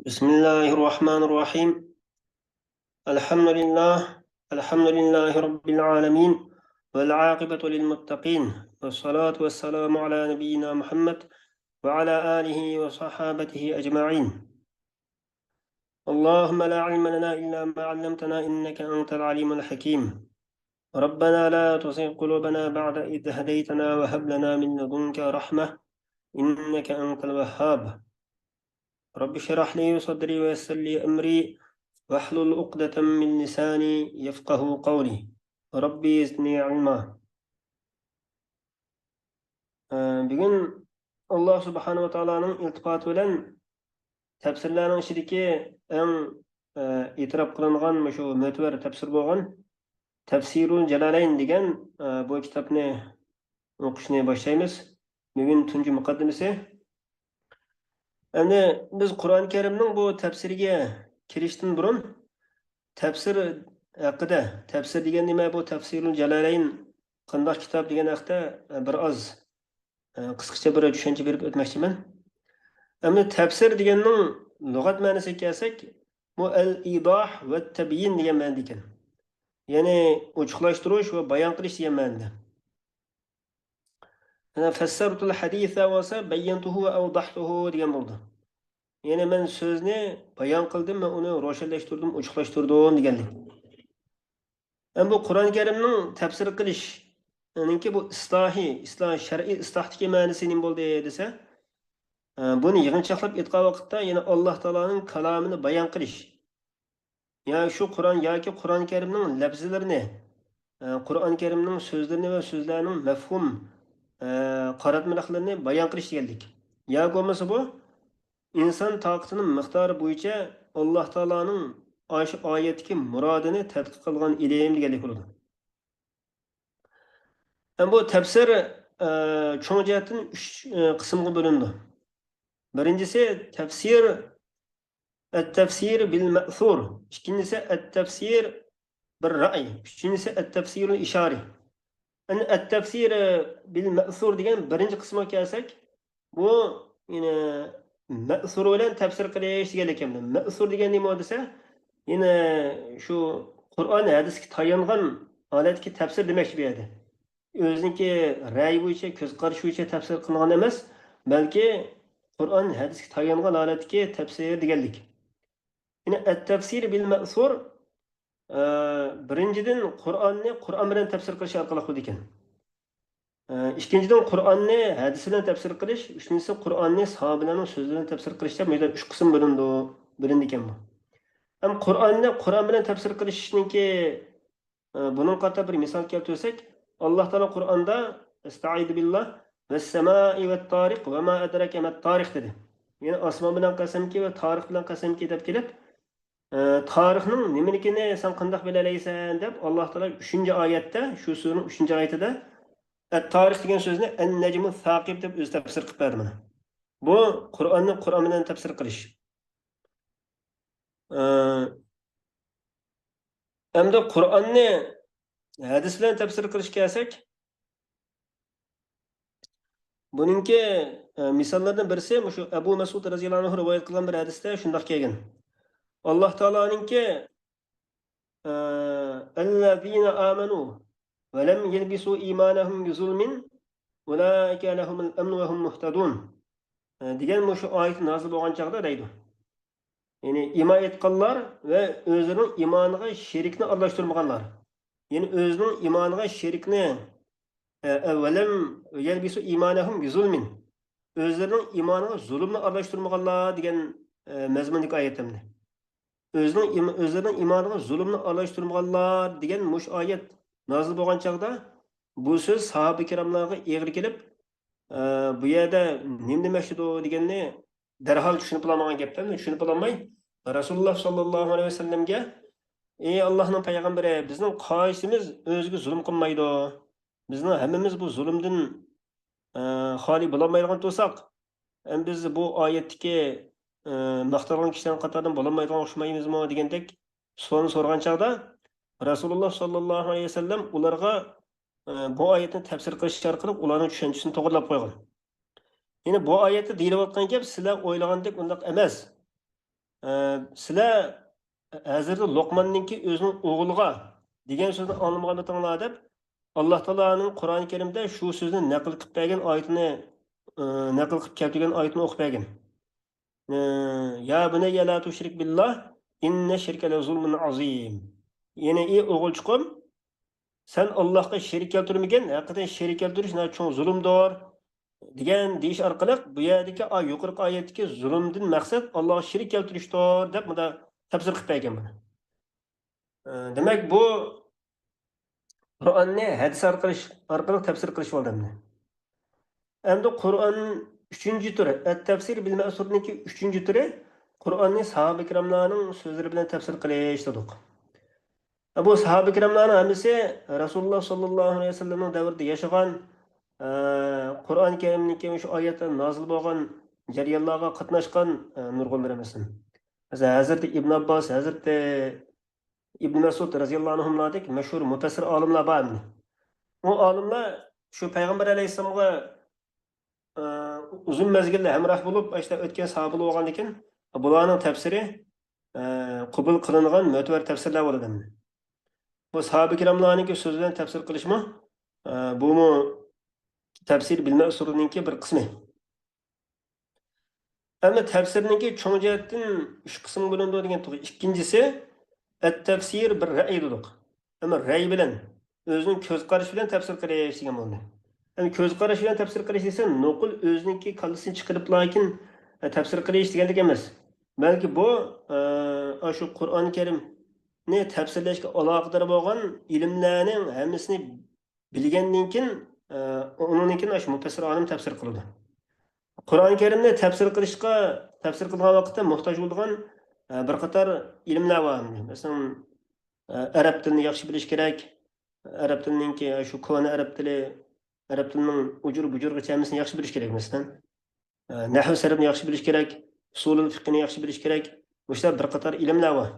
بسم الله الرحمن الرحيم. الحمد لله الحمد لله رب العالمين، والعاقبة للمتقين، والصلاة والسلام على نبينا محمد وعلى آله وصحابته أجمعين. اللهم لا علم لنا إلا ما علمتنا إنك أنت العليم الحكيم. ربنا لا تزغ قلوبنا بعد إذ هديتنا وهب لنا من لدنك رحمة إنك أنت الوهاب. رب اشرح لي صدري ويسر لي أمري واحلل عقدة من لساني يفقه قولي. ربي زدني علما. Bugün Allah subhanahu wa ta'ala'nın iltifat bilen tefsirlerinin içindeki en itiraf kılıngan şu mötəbər tefsir bolğan Tefsirul Celaleyn degan bu kitapni o'qishni boshlaymiz. Bugün tunji muqaddimasi. Endi biz Qur'oni Karimning bu tefsiriga kirishdan burun tefsir haqida, tefsir degan nima, bu Tefsirul Celaleyn qanday kitap degan haqida bir oz qisqacha bir tushuncha berib o'tmoqchiman. Endi tefsir deganning lug'at ma'nosiga kelsak, bu al-idah va tabyin degan ma'noda ekan. Ya'ni ochiqlashtirish va bayon qilish degan ma'noda. Ana fassartul hadisa va bayyantuhu va awdahtuhu degan bo'ldi. Ya'ni men so'zni bayon qildim, men uni ro'shanlashtirdim, ochiqlashtirdim deganlik. Bu Qur'oni Karimning tafsir qilish, ya'niki bu shar'iy islohdagi ma'nosi nima bo'ldi desa, buni yig'inchoqlab aytgan vaqtda yana Alloh taoloning kalomini bayon qilish. Ya shu Qur'on yoki Qur'oni Karimning lafzlarini, Qur'oni Karimning so'zlarini va so'zlarning mafhum qaratmalarini bayon qilish deganlik. Ya bo'lmasa bu inson toqatining miqdori bo'yicha Alloh taoloning shu oyatdagi murodini tadqiq qilgan ilim deganlik bo'ladi. Bu tafsir cho'ng jihatdan 3 qismga bo'lindi. Birincisi tafsir at-tafsir bil ma'thur, ikincisi at-tafsir bil ra'y, üçüncüsü at-tafsir al-ishari. At-tafsir bil ma'thur degan birinchi qismga kelsak, bu yine ma'thur bilan tafsir qilish degan ekan. Ma'thur degan nima desa, yine shu Qur'on hadisga tayangan holatga tafsir demoqchi bu yerda. O'ziniki ra'y bo'yicha, ko'z qarash bo'yicha tafsir qilgan emas, balki Qur'on hadisga tayangan holatga tafsir deganlik. Yine at-tafsir bil ma'thur birinchidan Qur'onni Qur'on bilan tafsir qilish orqali bo'ldi ekan. İkinciden Qur'onni hadis bilan tafsir qilish, uchinchisi Qur'onni sahobalarning so'zi bilan tafsir qilish deb 3 qism bo'lindi ekan bu. Ham Qur'onni Qur'on bilan tafsir qilishningki bunun qator bir misol keltirsak, Alloh taolo Qur'onda estaizu billah ves-semai vet-tariq ve ma adrake met-tariq dedi. Yani osmon bilan qasamki va tariq bilan qasamki deb kelib, tarixning nimaligini sen qanday bilalaysan deb Alloh taolo 3-oyatda, shu suraning 3-oyatida at-tariq degan so'zni an-najmu saqib deb o'zi tafsir qilib berdi mana. Bu Qur'onni Qur'on bilan tafsir qilish. Endi Qur'onni hadis bilan tafsir qilish kelsak, buningki misollardan birisi shu Abu Mas'ud roziyallohu anhu rivoyat qilgan bir hadisda shunday kelgan. Alloh taoloninki allazina amanu va lam yalbisu imanahum bizulmin ulaika lahumul amnu va hum muhtadun degan shu oyat nozil bo'lgan chaqda deydi. Ya'ni iymon etganlar va o'zining iymoniga sherikni aralashtirmaganlar. Ya'ni o'zining iymoniga sherikni evvelem yelbisu imanahum bizulmin, o'zlarining iymoniga zulmni aralashtirmaganlar degan mazmundagi oyatimni. O'zlarining iymoniga zulmni aralashtirmaganlar degan mush oyat nozil bo'lgan chaqda bu so'z sahoba kiromlarga egri kelib, bu yerda nima demoqchidir deganni darhol tushunib olmagan gapdan tushunib olmay Rasululloh sallallohu alayhi vasallamga ey Allohning payg'ambari, bizning qoyishimiz o'ziga zulm qilmaydi. Bizning hammamiz bu zulmdan xoli bo'lmaydigan bo'lsak, biz bu oyatdagi maqtalgan kishilar qatoridan bo'lmaydigan o'xshaymizmi degandek savol so'ragan chaqda Rasululloh sallallohu alayhi vasallam ularga bu oyatni tafsir qilish orqali ularning tushunchisini to'g'rilab qo'ygan. Yine bu oyatda deyilayotgan gap sizlar o'ylagandek undaq emas. sizlar hozirda Luqmonningki o'zining o'g'liga degan so'zni anglamaganliginglar deb Alloh taoloning Qur'oni Karimda shu so'zni naql qilib bergan oyatini naql qilib keltirgan oyatni o'qib bergan. Ya bunayya la tushrik billah inna shirka la zulmun azim. Ya'ni ey o'g'ilchiqim, sen Allohga sherik keltirmagin, haqiqatan sherik keltirish cho'ng zulmdir degan deyish orqali bu yerdagi yuqorgi oyatdagi zulmdan maqsad Allohga sherik keltirishdir deb bunda tafsir qilib bergan buni. Demak bu Qur'onni hadis orqali tafsir qilish bo'ldimni. Endi Qur'on 3-chi turi, at-tafsir bil ma'surniki 3-chi turi Qur'onni sahoba ikramlarning so'zlari bilan tafsir qilish dedik. Bu sahoba ikramlarning hammasi Rasululloh sollallohu alayhi vasallamning davrida yashagan, Qur'oni Karimniki shu oyatlar nozil bo'lgan jarayonlarga qatnashgan nurg'unlar emasmi. Hazrat Ibn Abbos, Hazrat Ibn Mas'ud radhiyallohu anhulardek mashhur mufassir olimlar bor. O olimlar shu payg'ambar alayhissalomga uzun mezgilli hamroh bo'lib, işte o'tgan sahobalar bo'lgan ekan, bularning tafsiri qabul qilingan mo'tabar tafsirlar bo'ladi. Bu sahoba ikramlarning so'zlarini tafsir qilishmi? Bu tafsir bilma usulininki bir qismi. Ama tafsirninki cho'ng jihatdan 3 qism bo'linadi degan to'g'ri. Ikkinchisi at-tafsir bir ra'y dedik. Ama ra'y bilan o'zining ko'z qarashi bilan tafsir qilish degan bo'ldi. Yani ko'z qarash bilan tafsir qilish desa, nuqul o'ziningki kallasini chiqarib lakin tafsir qilish degandek emas. Balki bu shu Qur'oni Karimni tafsirlashga aloqador bo'lgan ilmlarning hammasini bilgandan keyin uningkin shu mufassir olim tafsir qiladi. Qur'oni Karimni tafsir qilgan vaqtda muhtoj bo'lgan bir qator ilmlar bor. Masalan, arab tilini yaxshi bilish kerak. Arab tilininki shu kona arab tilining ujur-bujurgacha hammasini yaxshi bilish kerak. Masalan, nahv sarfni yaxshi bilish kerak, usulul fiqhni yaxshi bilish kerak. O'sha bir qator ilmlar bor.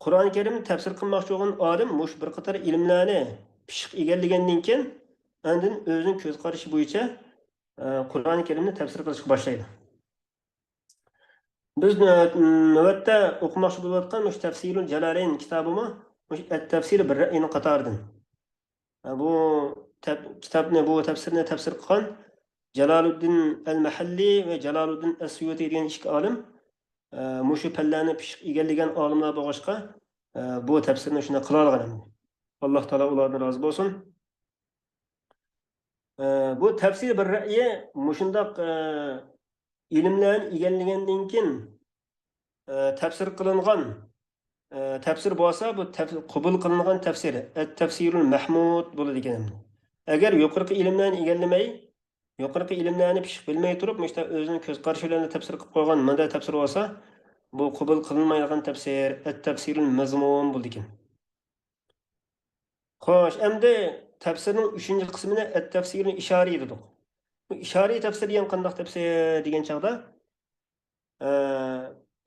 Qur'oni Karimni tafsir qilmoqchi bo'lgan olim mush bir qator ilmlarni pishiq egallagandan keyin andin o'zining ko'z qarashi bo'yicha Qur'oni Karimni tafsir qilishga boshlaydi. Biz navbatda o'qimoqchi bo'layotgan mush Tafsirul Jalalayn kitobimi, mush at-tafsir bir ra'yning qatoridan. Bu tafsirni tafsir qilgan Jaloluddin al-Mahalli va Jaloluddin as-Suyuti degan ikki olim mushu pallarni pishiq egallagan olimlar bo'lg'ashqa bu tafsirni shuna qila olgan. Alloh taolo ulardan rozi bo'lsin. Bu tafsir bir ra'yi mushundoq ilmlarni egallagandan keyin tafsir qilingan tafsir bo'lsa, bu qabul qilingan tafsir, at-tafsirul mahmud bo'ladi ekan. Agar yuqorqi ilmlarni egallamay, yuqorqi ilmlarni pishiq bilmay turib, işte o'zining ko'z qarashi bilan tafsir qilib qo'ygan manda tafsir bo'lsa, bu qabul qilinmaydigan tafsir, at-tafsirul mazmun bo'ladi ekan. Xo'sh, endi tafsirning 3-chi qismini at-tafsirul ishariy dedik. Bu ishariy tafsir degan qanday tafsir degan chaqda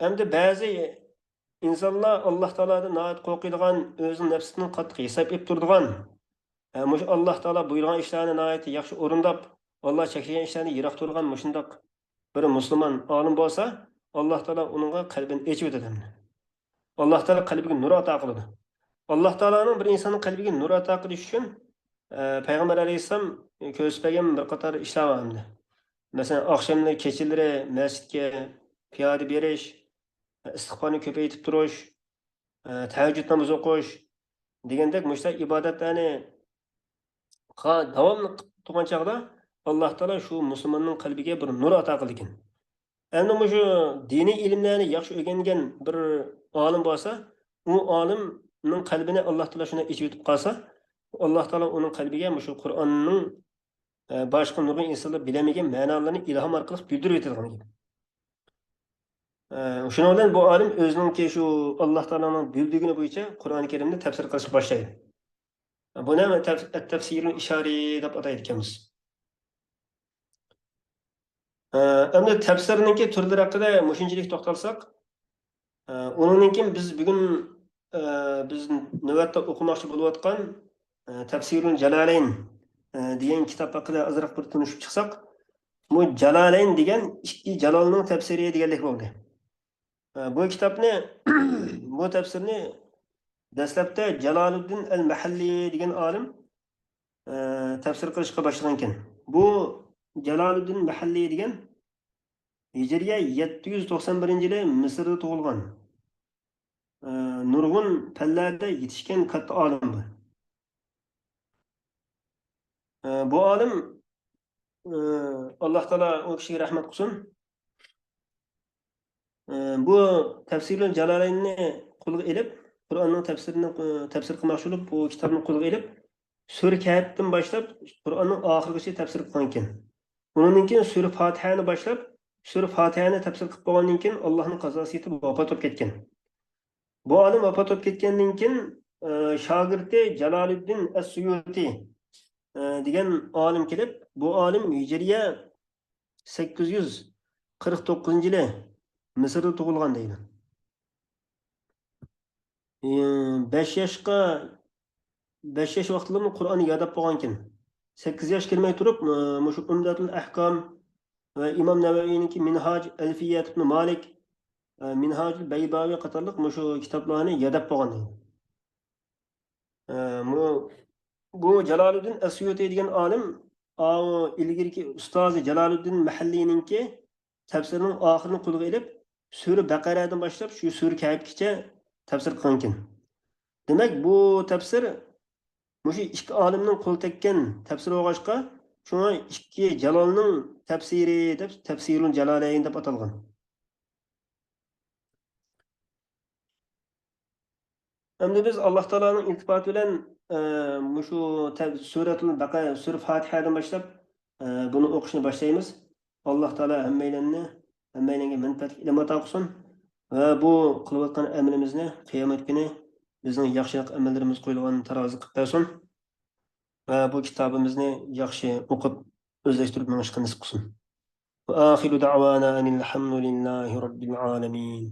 endi ba'zi insonlar Alloh taolodan niyat qo'rqadigan, o'zining nafsining qattiq hisob etib turadigan, mush Alloh taolo buyurgan ishlarni niyat yaxshi o'rindab, Alloh cheklagan ishlarni yiroq turgan mushundoq bir musulmon olim bo'lsa, Alloh taolo uningga qalbini ochib o'tadi. Alloh taolo qalbiga nur ato qiladi. Alloh taoloning bir insonning qalbiga nur ato qilish uchun payg'ambar alayhisalom ko'rsatgan bir qator ishlar bor. Masalan, oqshomlar kechalari masjidga piyoda berish, istig'forni ko'paytirib turish, tahajjud namozi o'qish degandek mushta ibodatlarni davomli qilgan chog'da Alloh taolo shu musulmonning qalbiga bir nur ato qilgan. Endi shu diniy ilmlarni yaxshi o'rgangan bir olim bo'lsa, u olimning qalbini Alloh taolo shuni ichib o'tib qolsa, Alloh taolo uning qalbiga shu Qur'onning boshqa nurg'un insonlar bilamagan ma'nolarini ilhom orqali bildirib o'tadigan. Shuning bilan bu olim o'zining shu Alloh taoloning bildirgani bo'yicha Qur'oni Karimni tafsir qilishga boshlaydi. Buni at-tafsirul ishariy deb ataydi ekanmiz. Endi tafsirninki turlari haqida mushunchalik to'xtalsak, uningkin biz bugun biz navbatda o'qimoqchi bo'layotgan Tafsirul Jalalayn degan kitob haqida ozroq bir tunishib chiqsak, bu Jalalayn degan ikki Jalolning tafsiri degandek bo'ldi. Bu kitobni bu tafsirni dastlabda Jaloliddin al-Mahalliy degan olim tafsir qilishga boshlagan ekan. Bu Jaloliddin Mahalliy degan Hijriya 791-yili Misrda tug'ilgan. Nurg'un fanlarda yetishgan katta olim bu. Bu olim Alloh taolo u kishiga rahmat qilsin. Bu tafsirul Jalolaynni qo'lga ilib, Qur'onning tafsirini tafsir qilmoqchi bo'lib, bu kitobni qo'lga ilib, Sura Kahfdan boshlab Qur'onning oxirigacha tafsir qilgan ekan. Undan keyin Sura Fatihani boshlab, Sura Fatihani tafsir qilib bo'lgandan keyin Allohning qazosi yetib vafot bo'lib ketgan. Bu olim vafot bo'lib ketgandan keyin shogirdi Jaloliddin as-Suyuti degan olim kelib, bu olim Hijriya 849-yili Misrda tug'ilgan deydi. 5 yoshga 5 yosh vaqtida Qur'onni yodlab bo'lgan ekan. 8 yosh kirmay turib, mushu Umdatul Ahkam va Imom Navaviyning Minhaj Alfiyat ibn Malik, Minhajul Baybavi qatorliq mushu kitoblarni yodlab bo'lgan deydi. Bu Jaloliddin as-Suyuti degan olim ilgirki ustozi Jaloliddin Mahalliyninki tafsirining oxirini qo'lga ilib, Sura Baqaradan boshlab shu Sura Kahfgacha tafsir qilgan ekan. Demak, bu tafsir mushu ikki olimning qo'l tekkan tafsir o'g'ashqa, shuna ikki Jalolning tafsiri deb Tafsirul Jalolayn deb atalgan. Endi biz Alloh taolaning iltifoti bilan mushu Suratul Baqara, Sura Fatihadan boshlab buni o'qishni boshlaymiz. Alloh taolo hammalarga manfaatli ilm ato qilsin va bu qilayotgan amalimizni qiyomat kuni bizning yaxshi amallarimiz qo'yilgan tarozi qilib bersin va bu kitobimizni yaxshi o'qib o'zlashtirib minishga nasib qilsin. Va axiru da'wana anil hamdulillahi robbil alamin.